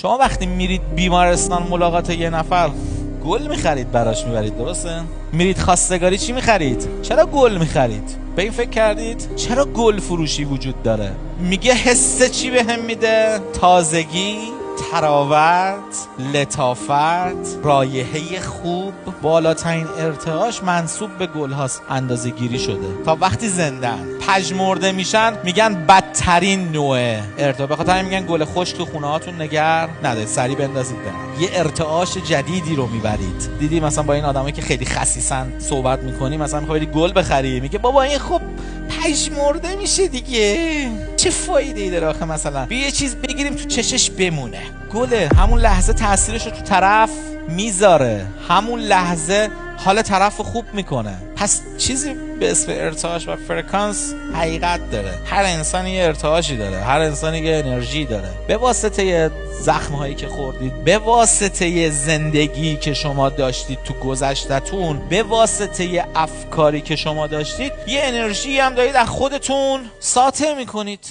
شما وقتی میرید بیمارستان ملاقات یه نفر گل میخرید براش میبرید، درسته؟ میرید خواستگاری چی میخرید؟ چرا گل میخرید؟ به این فکر کردید؟ چرا گل فروشی وجود داره؟ میگه حس چی بهم میده؟ تازگی، تراوت، لطافت، رایحه خوب. بالاترین ارتعاش منسوب به گل هاست، اندازه گیری شده تا وقتی زندن. پژمرده میشن میگن بدترین نوع ارتعاش، به خاطر میگن گل خشک تو خونه هاتون نگر ندارید، سریع بندازید برن. یه ارتعاش جدیدی رو میبرید. دیدی مثلا با این آدمایی که خیلی خسیسن صحبت میکنی، مثلا میخوای گل بخری، میگه بابا این خب پژمرده میشه دیگه، چه فایده ای داره آخه؟ مثلا بیا یه چیز بگیریم تو چشش بمونه. گله همون لحظه تاثیرش رو تو طرف میذاره، همون لحظه حال طرف خوب میکنه. پس چیزی به اسم ارتعاش و فرکانس حقیقت داره. هر انسانی یه ارتعاشی داره، هر انسانی یه انرژی داره. به واسطه زخم‌هایی که خوردید، به واسطه زندگی که شما داشتید تو گذشته‌تون، به واسطه افکاری که شما داشتید، یه انرژی هم دارید از خودتون ساطع میکنید.